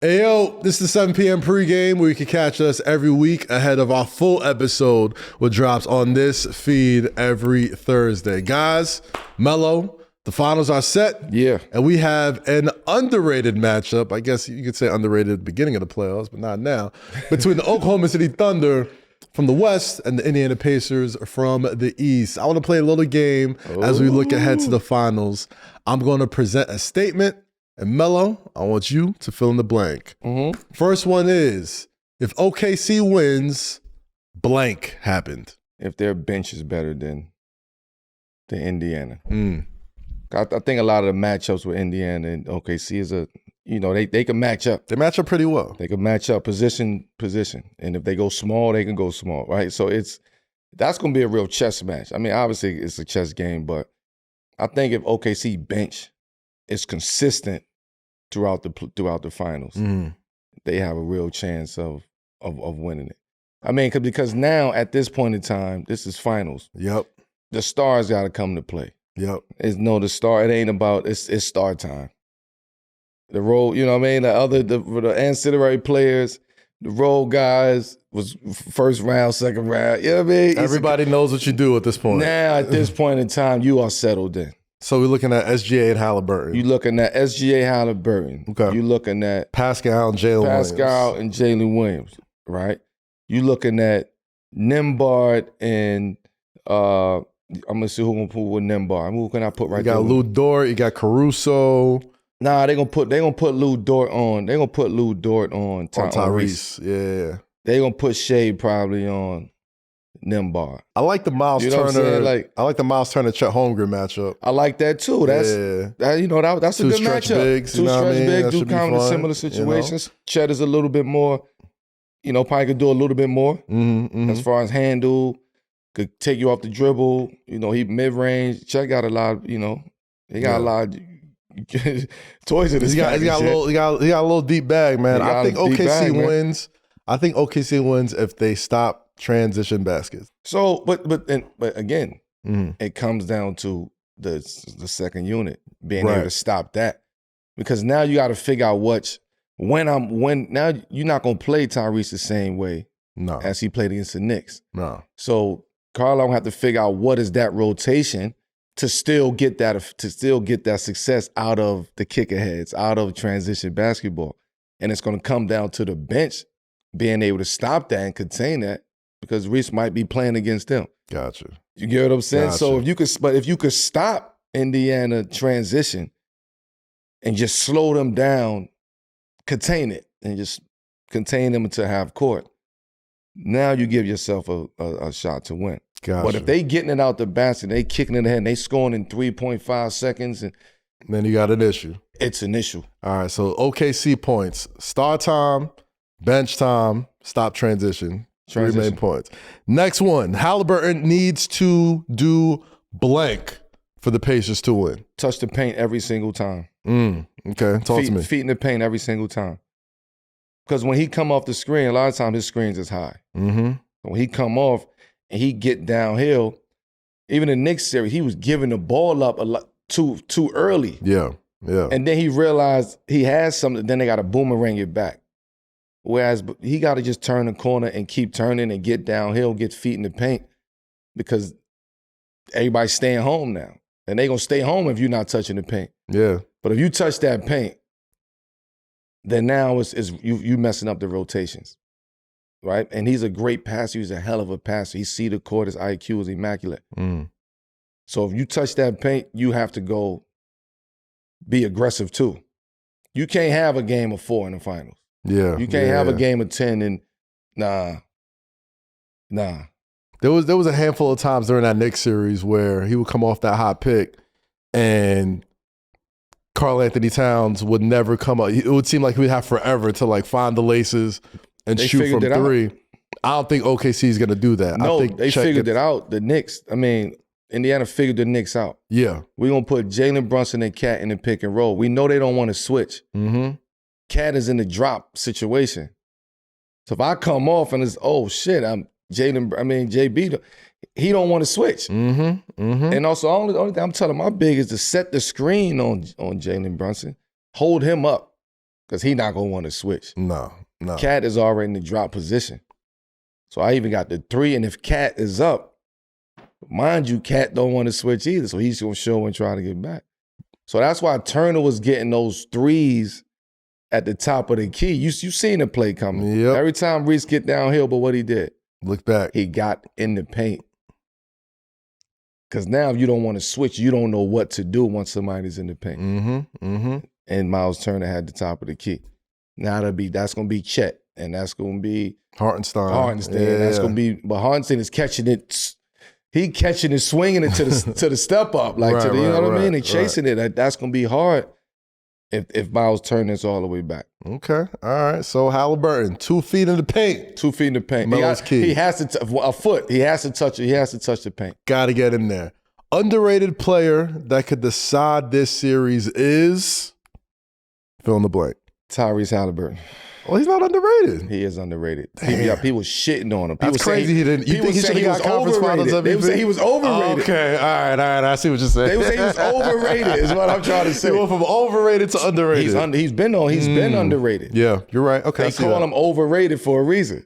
Hey yo, this is the 7 p.m. pregame where you can catch us every week ahead of our full episode, which drops on this feed every Thursday. Guys, Melo, the finals are set. Yeah. And we have an underrated matchup. I guess you could say underrated at the beginning of the playoffs, but not now. Between the Oklahoma City Thunder from the West and the Indiana Pacers from the East. I want to play a little game as we look ahead to the finals. I'm going to present a statement. And Melo, I want you to fill in the blank. First one is, if OKC wins, blank happened. If their bench is better than Indiana. I think a lot of the matchups with Indiana and OKC is they can match up. They match up pretty well. They can match up position. And if they go small, they can go small, right? So that's going to be a real chess match. I mean, obviously it's a chess game, but I think if OKC bench is consistent throughout the finals, they have a real chance of winning it. I mean, because now at this point in time, this is finals. Yep. The stars got to come to play. Yep. It ain't about, it's star time. The role, you know what I mean? The ancillary players, the role guys was first round, second round. You know what I mean? Everybody knows what you do at this point. Now, at this point in time, you are settled in. So we're looking at SGA and Haliburton. You're looking at SGA Haliburton. Okay. You're looking at Pascal and Jalen Williams, right? You're looking at Nembhard and I'm gonna see who gonna put with Nembhard. Who can I put right there? You got Lou Dort. You got Caruso. Nah, they gonna put Lou Dort on. They gonna put Lou Dort on Tyrese. Yeah. They gonna put Shade probably on Nembhard. I like the Miles Turner. I like the Miles Turner Chet Holmgren matchup. I like that too. That's a good matchup. Bigs, two stretch bigs do kind of fun, similar situations. Chet is a little bit more, probably could do a little bit more as far as handle, could take you off the dribble. He mid range. Chet got a lot. He got a lot of toys in his package. He got a little deep bag, man. I think OKC wins. I think OKC wins if they stop transition baskets. So, but again, it comes down to the second unit being able to stop that, because now you got to figure out now you're not gonna play Tyrese the same way as he played against the Knicks. No. So Carlo gonna have to figure out what is that rotation to still get that success out of the kicker heads, out of transition basketball, and it's gonna come down to the bench being able to stop that and contain that, because Reese might be playing against them. Gotcha. You get what I'm saying? Gotcha. So if you could stop Indiana transition and just slow them down, contain it, and just contain them until half court, now you give yourself a shot to win. Gotcha. But if they getting it out the basket, they kicking it ahead, and they scoring in 3.5 seconds, and then you got an issue. It's an issue. All right, so OKC points. Start time, bench time, stop transition. 3 main points. Next one, Haliburton needs to do blank for the Pacers to win. Touch the paint every single time. Okay, talk to me. Feet in the paint every single time. Because when he come off the screen, a lot of times his screens is high. When he come off and he get downhill, even in the Knicks series, he was giving the ball up a lot too early. Yeah. And then he realized he has something, then they got to boomerang it back. Whereas he got to just turn the corner and keep turning and get downhill, get feet in the paint, because everybody's staying home now. And they going to stay home if you're not touching the paint. Yeah. But if you touch that paint, then now you messing up the rotations, right? And he's a great passer. He's a hell of a passer. He see the court. His IQ is immaculate. So if you touch that paint, you have to go be aggressive too. You can't have a game of 4 in the finals. Yeah. You can't have a game of 10 and nah. There was a handful of times during that Knicks series where he would come off that hot pick and Karl Anthony Towns would never come up. It would seem like we'd have forever to find the laces and shoot from three. I don't think OKC is going to do that. No, I think they figured it out. The Knicks, Indiana figured the Knicks out. Yeah. We're going to put Jalen Brunson and Cat in the pick and roll. We know they don't want to switch. Cat is in the drop situation. So if I come off and it's, oh shit, JB, he don't want to switch. And also, the only thing I'm telling my big is to set the screen on Jalen Brunson, hold him up, because he not going to want to switch. No. Cat is already in the drop position. So I even got the 3, and if Cat is up, mind you, Cat don't want to switch either, so he's going to show and try to get back. So that's why Turner was getting those 3s at the top of the key. You seen the play coming. Yep. Every time Reese get downhill, but what he did? Look back. He got in the paint. Because now if you don't want to switch, you don't know what to do once somebody's in the paint. And Miles Turner had the top of the key. Now that's going to be Chet, and that's going to be Hartenstein. Yeah. That's going to be, but Hartenstein is catching it. He catching it, swinging it to the step up, you know what I mean, and chasing it. That's going to be hard if Miles Turner's all the way back. Okay, all right. So Haliburton, 2 feet in the paint. 2 feet in the paint. Melo's key. He has to a foot. He has to touch it. He has to touch the paint. Got to get in there. Underrated player that could decide this series is fill in the blank. Tyrese Haliburton. Well, he's not underrated. He is underrated. People shitting on him. That's crazy. He didn't. You think he should have got conference finals MVP? They would say he was overrated. Okay, all right. I see what you're saying. They would say he was overrated. Is what I'm trying to say. He went from overrated to underrated. He's been underrated. Yeah, you're right. Okay, they call him overrated for a reason.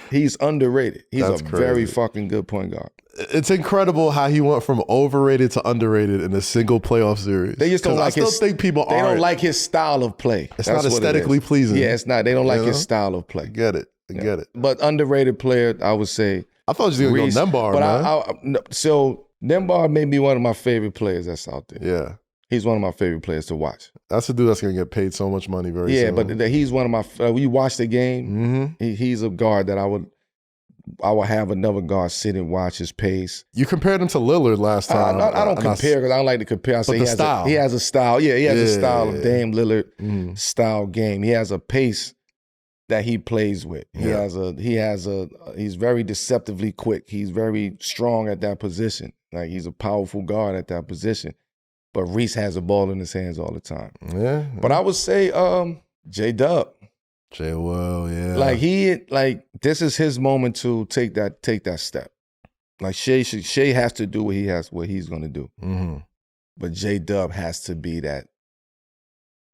He's underrated. He's very fucking good point guard. It's incredible how he went from overrated to underrated in a single playoff series. They just don't like They don't like his style of play. It's not aesthetically pleasing. Yeah, it's not. They don't like his style of play. I get it. But underrated player, I would say. I thought you were going to go Nembhard, man. So Nembhard may be one of my favorite players that's out there. Yeah. He's one of my favorite players to watch. That's a dude that's going to get paid so much money very soon. Yeah, but he's one of my. When you watch the game, he's a guard that I would have another guard sit and watch his pace. You compared him to Lillard last time. I don't compare because I don't like to compare. I say he has a style. Yeah, he has a style of Dame Lillard style game. He has a pace that he plays with. He's very deceptively quick. He's very strong at that position. Like he's a powerful guard at that position. But Reese has a ball in his hands all the time. Yeah. But I would say J-Dub. J-Will, yeah. This is his moment to take that step. Like Shea has to do what he's gonna do. But J-Dub has to be that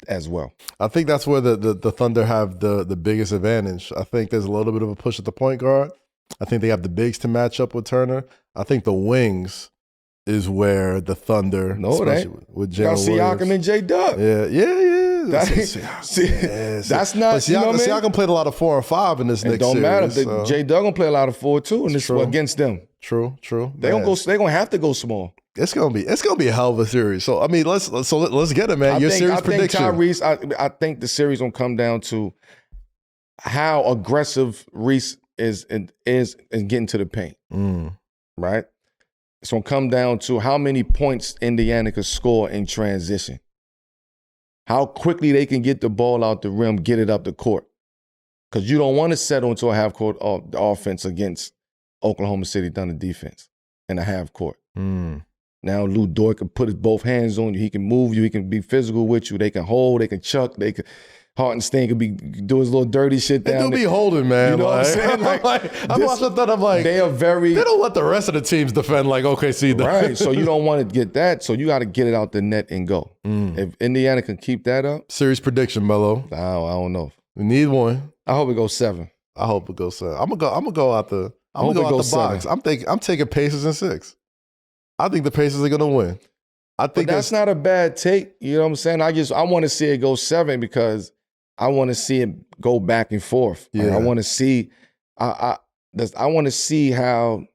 as well. I think that's where the Thunder have the biggest advantage. I think there's a little bit of a push at the point guard. I think they have the bigs to match up with Turner. I think the wings is where the Thunder, with Jalen Siakam and J-Dub. Yeah. That's not. Siakam played a lot of 4 and 5 in this next series. It don't matter. J-Dub gonna play a lot of 4 too, and this against them. True. They're gonna have to go small. It's gonna be a hell of a series. So I mean, let's get it, man. Series prediction. Tyrese. I think the series gonna come down to how aggressive Reese is in getting to the paint. Right. It's gonna come down to how many points Indiana can score in transition. How quickly they can get the ball out the rim, get it up the court. Because you don't want to settle into a half-court offense against Oklahoma City Thunder defense in a half-court. Now Lou Dort can put his both hands on you. He can move you. He can be physical with you. They can hold. They can chuck. Hartenstein could do his little dirty shit down there. They do be holding, man. You know what I'm saying? I'm watching that. I'm like, they don't let the rest of the teams defend like OKC. Right. So you don't want to get that. So you got to get it out the net and go. If Indiana can keep that up. Series prediction, Melo. I don't know. We need one. I hope it goes 7. I hope it goes 7. I'm gonna go out the box. I'm taking Pacers in 6. I think the Pacers are gonna win. I think that's not a bad take. You know what I'm saying? I want to see it go 7 because I want to see it go back and forth. Yeah. Like I want to see. I want to see how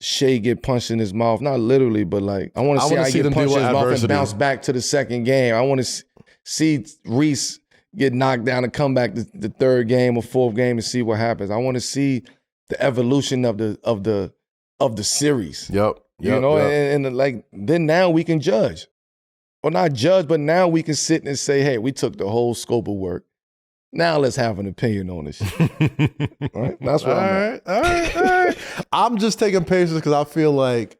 Shea get punched in his mouth. Not literally, but like I want to see how he get punched in his mouth and bounce back to the second game. I want to see Reese get knocked down and come back the third game or fourth game and see what happens. I want to see the evolution of the series. Yep. And like then now we can judge. Or not judge, but now we can sit and say, hey, we took the whole scope of work. Now let's have an opinion on this shit. All right? That's what I'm at. All right. I'm just taking Pacers because I feel like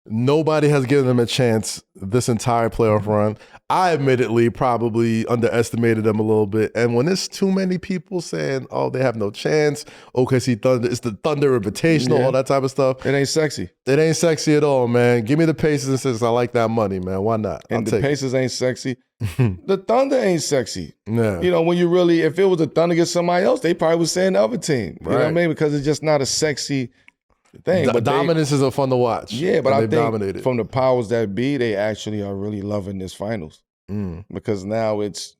Nobody has given them a chance this entire playoff run. I admittedly probably underestimated them a little bit. And when there's too many people saying, oh, they have no chance, OKC Thunder, it's the Thunder Invitational, all that type of stuff. It ain't sexy. It ain't sexy at all, man. Give me the Pacers and Sixers. I like that money, man. Why not? And the Pacers ain't sexy. The Thunder ain't sexy. Yeah. You know, when you really, if it was the Thunder against somebody else, they probably would say the other team. You know what I mean? Because it's just not a sexy thing. But dominance isn't fun to watch. Yeah, but I think dominated. From the powers that be, they actually are really loving this finals. Because now it's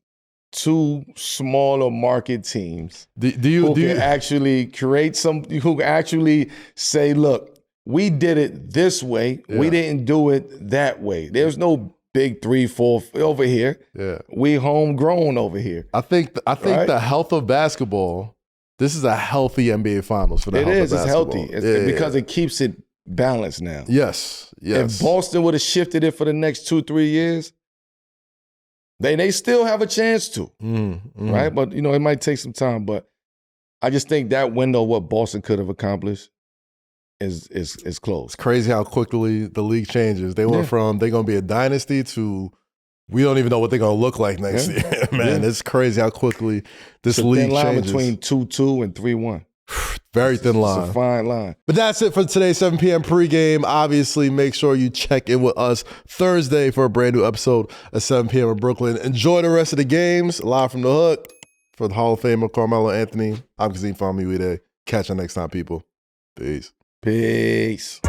two smaller market teams who can actually create who can actually say, look, we did it this way. Yeah. We didn't do it that way. There's no big 3-4 over here. Yeah. We homegrown over here. I think the health of basketball, this is a healthy NBA Finals for the health of basketball. It's healthy. Because it keeps it balanced now. Yes. If Boston would have shifted it for the next 2-3 years, they still have a chance to, right? But, you know, it might take some time. But I just think that window, what Boston could have accomplished, is closed. It's crazy how quickly the league changes. They went from they're going to be a dynasty to we don't even know what they're going to look like next year. Man, it's crazy how quickly this league changes. Between 2-2 and 3-1. Very thin line. It's a fine line. But that's it for today's 7 p.m. pregame. Obviously, make sure you check in with us Thursday for a brand new episode of 7 p.m. in Brooklyn. Enjoy the rest of the games. Live from the hook for the Hall of Famer Carmelo Anthony. I'm Kazim Famiuide. Catch you next time, people. Peace. Peace.